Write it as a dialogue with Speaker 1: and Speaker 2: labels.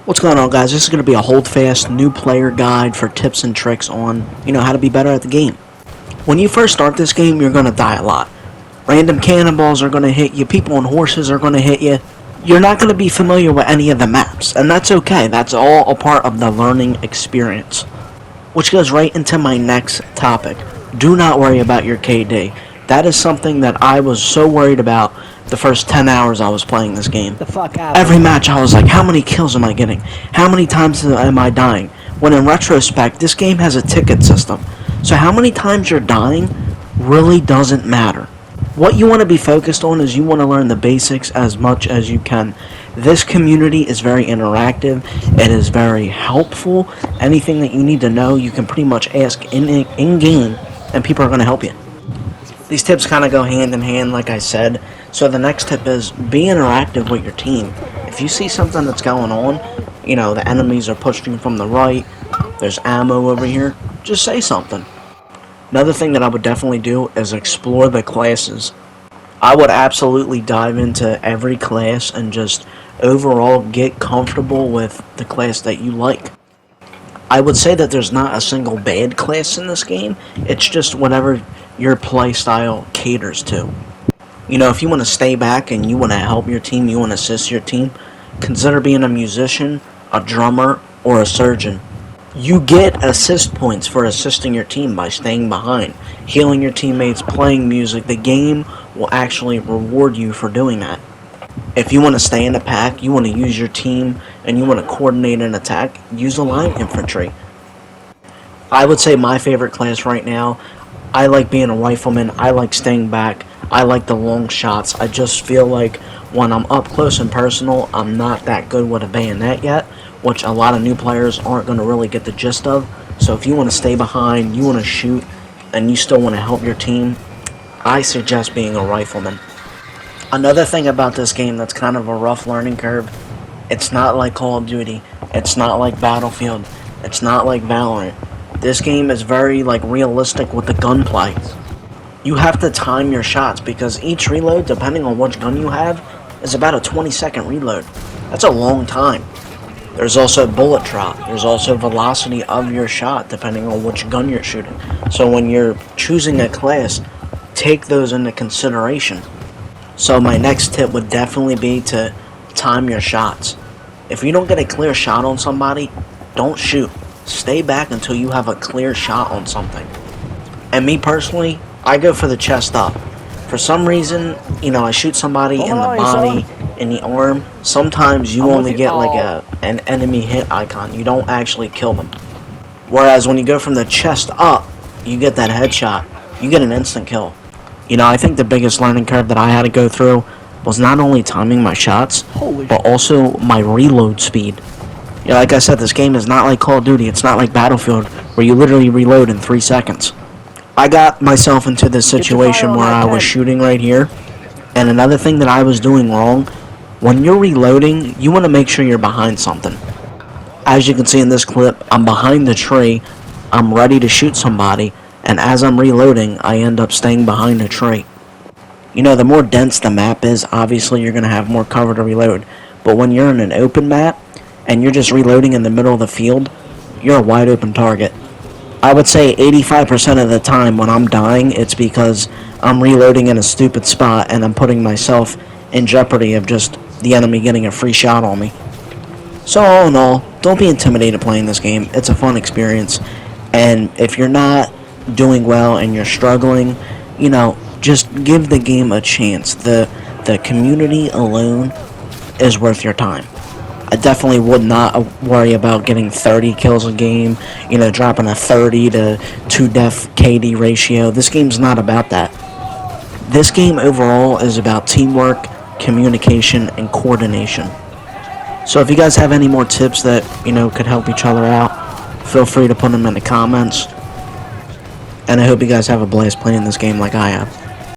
Speaker 1: What's going on, guys? This is going to be a Holdfast new player guide for tips and tricks on, how to be better at the game. When you first start this game, you're going to die a lot. Random cannonballs are going to hit you. People on horses are going to hit you. You're not going to be familiar with any of the maps, and that's okay. That's all a part of the learning experience. Which goes right into my next topic. Do not worry about your KD. That is something that I was so worried about the first 10 hours I was playing this game.
Speaker 2: The fuck out.
Speaker 1: Every match I was like, how many kills am I getting? How many times am I dying? When in retrospect, this game has a ticket system. So how many times you're dying really doesn't matter. What you want to be focused on is you want to learn the basics as much as you can. This community is very interactive. It is very helpful. Anything that you need to know, you can pretty much ask in-game, and people are going to help you. These tips kind of go hand in hand, like I said. So the next tip is be interactive with your team. If you see something that's going on, the enemies are pushing from the right, there's ammo over here, just say something. Another thing that I would definitely do is explore the classes. I would absolutely dive into every class and just overall get comfortable with the class that you like. I would say that there's not a single bad class in this game. It's just whatever your play style caters to. If you want to stay back and you want to help your team, you want to assist your team, consider being a musician, a drummer, or a surgeon. You get assist points for assisting your team by staying behind, healing your teammates, playing music. The game will actually reward you for doing that. If you want to stay in a pack, you want to use your team, and you want to coordinate an attack, use a line infantry. I would say my favorite class right now, I like being a rifleman, I like staying back, I like the long shots. I just feel like when I'm up close and personal, I'm not that good with a bayonet yet, which a lot of new players aren't going to really get the gist of. So if you want to stay behind, you want to shoot, and you still want to help your team, I suggest being a rifleman. Another thing about this game that's kind of a rough learning curve, it's not like Call of Duty, it's not like Battlefield, it's not like Valorant. This game is very realistic with the gunplay. You have to time your shots because each reload, depending on which gun you have, is about a 20-second reload. That's a long time. There's also bullet drop. There's also velocity of your shot depending on which gun you're shooting. So when you're choosing a class, take those into consideration. So my next tip would definitely be to time your shots. If you don't get a clear shot on somebody, don't shoot. Stay back until you have a clear shot on something. And me personally, I go for the chest up. For some reason, I shoot somebody in the body, in the arm. Sometimes you only get an enemy hit icon. You don't actually kill them. Whereas when you go from the chest up, you get that headshot. You get an instant kill. I think the biggest learning curve that I had to go through was not only timing my shots, but also my reload speed. Like I said, this game is not like Call of Duty. It's not like Battlefield, where you literally reload in 3 seconds. I got myself into this situation where I was shooting right here, and another thing that I was doing wrong, when you're reloading, you want to make sure you're behind something. As you can see in this clip, I'm behind the tree, I'm ready to shoot somebody, and as I'm reloading, I end up staying behind a tree. The more dense the map is, obviously you're going to have more cover to reload, but when you're in an open map, and you're just reloading in the middle of the field, you're a wide open target. I would say 85% of the time when I'm dying, it's because I'm reloading in a stupid spot and I'm putting myself in jeopardy of just the enemy getting a free shot on me. So all in all, don't be intimidated playing this game. It's a fun experience. And if you're not doing well and you're struggling, just give the game a chance. The community alone is worth your time. I definitely would not worry about getting 30 kills a game, dropping a 30 to 2 death KD ratio. This game's not about that. This game overall is about teamwork, communication, and coordination. So if you guys have any more tips that, could help each other out, feel free to put them in the comments. And I hope you guys have a blast playing this game like I have.